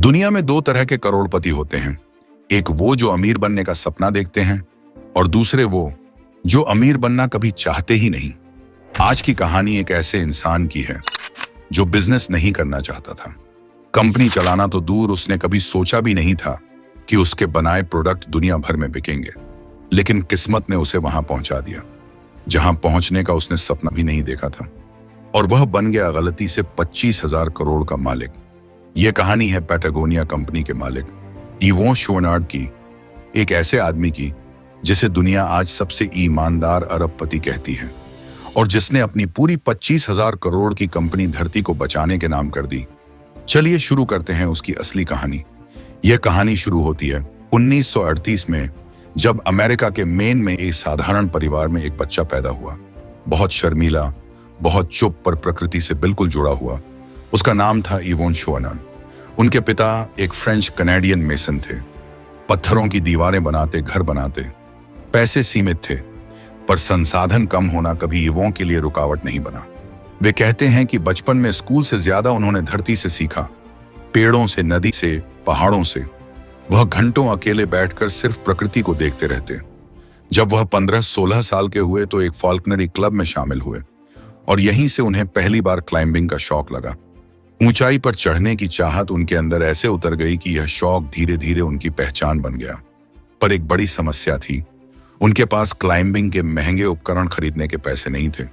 दुनिया में दो तरह के करोड़पति होते हैं। एक वो जो अमीर बनने का सपना देखते हैं और दूसरे वो जो अमीर बनना कभी चाहते ही नहीं। आज की कहानी एक ऐसे इंसान की है जो बिजनेस नहीं करना चाहता था। कंपनी चलाना तो दूर, उसने कभी सोचा भी नहीं था कि उसके बनाए प्रोडक्ट दुनिया भर में बिकेंगे। लेकिन किस्मत ने उसे वहां पहुंचा दिया जहां पहुंचने का उसने सपना भी नहीं देखा था, और वह बन गया गलती से 25,000 करोड़ का मालिक। यह कहानी है पैटागोनिया कंपनी के मालिक इवोन शोनार्ड की, एक ऐसे आदमी की जिसे दुनिया आज सबसे ईमानदार अरबपति कहती है और जिसने अपनी पूरी 25,000 करोड़ की कंपनी धरती को बचाने के नाम कर दी। चलिए शुरू करते हैं उसकी असली कहानी। यह कहानी शुरू होती है 1938 में, जब अमेरिका के मेन में एक साधारण परिवार में एक बच्चा पैदा हुआ। बहुत शर्मीला, बहुत चुप, पर प्रकृति से बिल्कुल जुड़ा हुआ। उसका नाम था इवोन शोनार्ड। उनके पिता एक फ्रेंच कनाडियन मेसन थे। पत्थरों की दीवारें बनाते, घर बनाते। पैसे सीमित थे, पर संसाधन कम होना कभी इवोन के लिए रुकावट नहीं बना। वे कहते हैं कि बचपन में स्कूल से ज्यादा उन्होंने धरती से सीखा, पेड़ों से, नदी से, पहाड़ों से। वह घंटों अकेले बैठकर सिर्फ प्रकृति को देखते रहते। जब वह 15-16 साल के हुए तो एक फॉल्कनरी क्लब में शामिल हुए और यहीं से उन्हें पहली बार क्लाइंबिंग का शौक लगा। ऊंचाई पर चढ़ने की चाहत उनके अंदर ऐसे उतर गई कि यह शौक धीरे धीरे उनकी पहचान बन गया। पर एक बड़ी समस्या थी, उनके पास क्लाइंबिंग के महंगे उपकरण खरीदने के पैसे नहीं थे।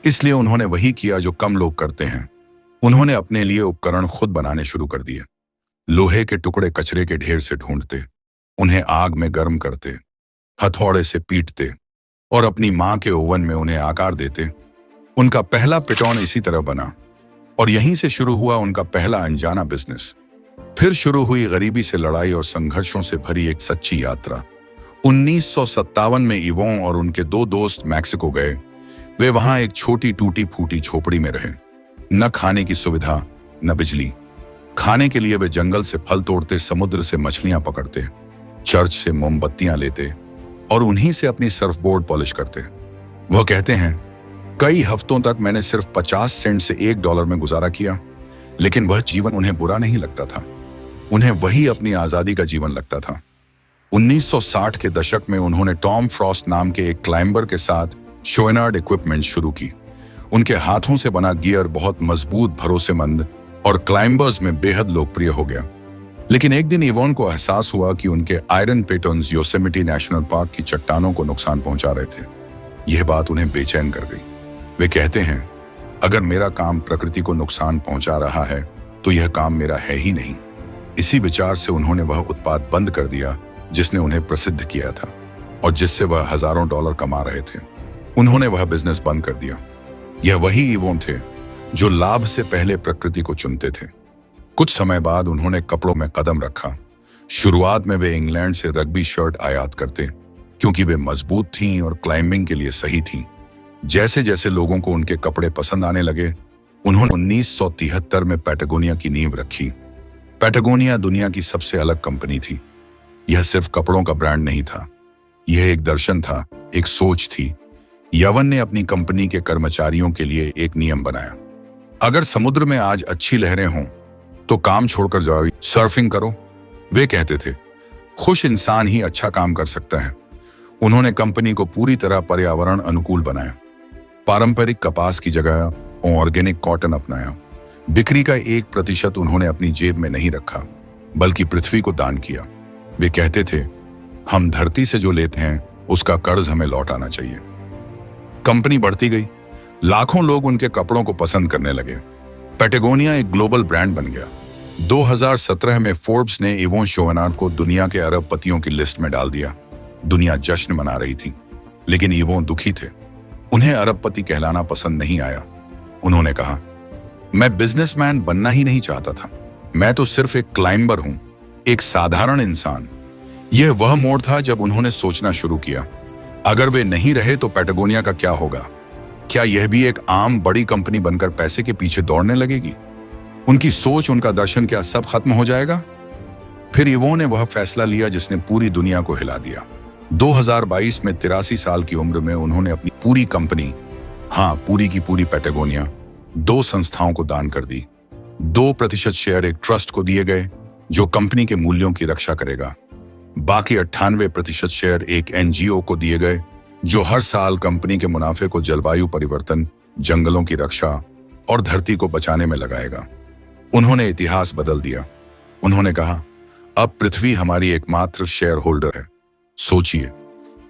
इसलिए उन्होंने वही किया जो कम लोग करते हैं। उन्होंने अपने लिए उपकरण खुद बनाने शुरू कर दिए। लोहे के टुकड़े कचरे के ढेर से ढूंढते, उन्हें आग में गर्म करते, हथौड़े से पीटते और अपनी मां के ओवन में उन्हें आकार देते। उनका पहला पिटौन इसी तरह बना और यहीं से शुरू हुआ उनका पहला अनजाना बिजनेस। फिर शुरू हुई गरीबी से लड़ाई और संघर्षों से भरी एक सच्ची यात्रा। 1957 में इवोन और उनके दो दोस्त मैक्सिको गए। वे वहां एक छोटी टूटी फूटी झोपड़ी में रहे। न खाने की सुविधा, न बिजली। खाने के लिए वे जंगल से फल तोड़ते, समुद्र से मछलियां पकड़ते, चर्च से मोमबत्तियां लेते और उन्हीं से अपनी सर्फबोर्ड पॉलिश करते। वह कहते हैं, कई हफ्तों तक मैंने सिर्फ 50 सेंट से $1 में गुजारा किया, लेकिन वह जीवन उन्हें बुरा नहीं लगता था। उन्हें वही अपनी आजादी का जीवन लगता था। 1960 के दशक में उन्होंने टॉम फ्रॉस्ट नाम के एक क्लाइंबर के साथ शोनार्ड इक्विपमेंट शुरू की। उनके हाथों से बना गियर बहुत मजबूत, भरोसेमंद और क्लाइंबर्स में बेहद लोकप्रिय हो गया। लेकिन एक दिन इवोन को एहसास हुआ कि उनके आयरन पेटोन्स योसेमिटी नेशनल पार्क की चट्टानों को नुकसान पहुंचा रहे थे। यह बात उन्हें बेचैन कर गई। वे कहते हैं, अगर मेरा काम प्रकृति को नुकसान पहुंचा रहा है तो यह काम मेरा है ही नहीं। इसी विचार से उन्होंने वह उत्पाद बंद कर दिया जिसने उन्हें प्रसिद्ध किया था और जिससे वह हजारों डॉलर कमा रहे थे। उन्होंने वह बिजनेस बंद कर दिया। यह वही इवोन थे जो लाभ से पहले प्रकृति को चुनते थे। कुछ समय बाद उन्होंने कपड़ों में कदम रखा। शुरुआत में वे इंग्लैंड से रग्बी शर्ट आयात करते क्योंकि वे मजबूत थीं और क्लाइंबिंग के लिए सही थीं। जैसे जैसे लोगों को उनके कपड़े पसंद आने लगे, उन्होंने 1973 में पैटागोनिया की नींव रखी। पैटागोनिया दुनिया की सबसे अलग कंपनी थी। यह सिर्फ कपड़ों का ब्रांड नहीं था, यह एक दर्शन था, एक सोच थी। यवन ने अपनी कंपनी के कर्मचारियों के लिए एक नियम बनाया, अगर समुद्र में आज अच्छी लहरें हों तो काम छोड़कर जाओ, सर्फिंग करो। वे कहते थे, खुश इंसान ही अच्छा काम कर सकता है। उन्होंने कंपनी को पूरी तरह पर्यावरण अनुकूल बनाया। पारंपरिक कपास की जगह ऑर्गेनिक कॉटन अपनाया। बिक्री का 1% उन्होंने अपनी जेब में नहीं रखा, बल्कि पृथ्वी को दान किया। वे कहते थे, हम धरती से जो लेते हैं उसका कर्ज हमें लौटाना चाहिए। कंपनी बढ़ती गई, लाखों लोग उनके कपड़ों को पसंद करने लगे। पैटागोनिया एक ग्लोबल ब्रांड बन गया। 2017 में फोर्ब्स ने इवोन शोनार्ड को दुनिया के अरबपतियों की लिस्ट में डाल दिया। दुनिया जश्न मना रही थी, लेकिन इवोन दुखी थे। उन्हें अरबपति कहलाना पसंद नहीं आया। उन्होंने कहा, मैं बिजनेसमैन बनना ही नहीं चाहता था, मैं तो सिर्फ एक क्लाइंबर हूं, एक साधारण इंसान। यह वह मोड़ था जब उन्होंने सोचना शुरू किया, अगर वे नहीं रहे तो पैटागोनिया का क्या होगा? क्या यह भी एक आम बड़ी कंपनी बनकर पैसे के पीछे दौड़ने लगेगी? उनकी सोच, उनका दर्शन, क्या सब खत्म हो जाएगा? फिर इवोन ने वह फैसला लिया जिसने पूरी दुनिया को हिला दिया। 2022 में 83 साल की उम्र में उन्होंने अपनी पूरी कंपनी, हाँ पूरी की पूरी पैटागोनिया, 2 संस्थाओं को दान कर दी। 2% शेयर एक ट्रस्ट को दिए गए जो कंपनी के मूल्यों की रक्षा करेगा। बाकी 98% शेयर एक एनजीओ को दिए गए जो हर साल कंपनी के मुनाफे को जलवायु परिवर्तन, जंगलों की रक्षा और धरती को बचाने में लगाएगा। उन्होंने इतिहास बदल दिया। उन्होंने कहा, अब पृथ्वी हमारी एकमात्र शेयर होल्डर है। सोचिए,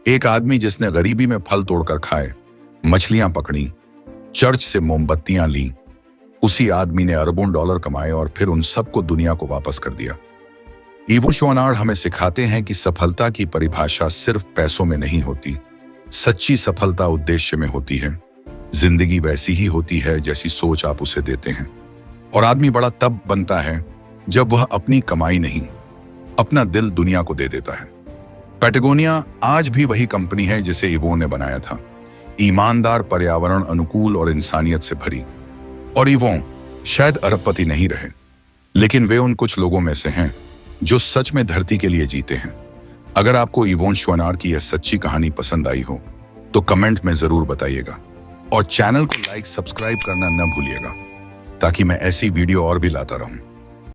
एक आदमी जिसने गरीबी में फल तोड़कर खाए, मछलियां पकड़ी, चर्च से मोमबत्तियां ली, उसी आदमी ने अरबों डॉलर कमाए और फिर उन सबको दुनिया को वापस कर दिया। इवोन श्वानार्ड हमें सिखाते हैं कि सफलता की परिभाषा सिर्फ पैसों में नहीं होती। सच्ची सफलता उद्देश्य में होती है। जिंदगी वैसी ही होती है जैसी सोच आप उसे देते हैं। और आदमी बड़ा तब बनता है जब वह अपनी कमाई नहीं, अपना दिल दुनिया को दे देता है। पैटागोनिया आज भी वही कंपनी है जिसे इवोन ने बनाया था, ईमानदार, पर्यावरण अनुकूल और इंसानियत से भरी। और इवोन शायद अरबपति नहीं रहे, लेकिन वे उन कुछ लोगों में से हैं जो सच में धरती के लिए जीते हैं। अगर आपको इवोन श्वानार्ड की यह सच्ची कहानी पसंद आई हो तो कमेंट में जरूर बताइएगा और चैनल को लाइक, सब्सक्राइब करना न भूलिएगा ताकि मैं ऐसी वीडियो और भी लाता रहूं।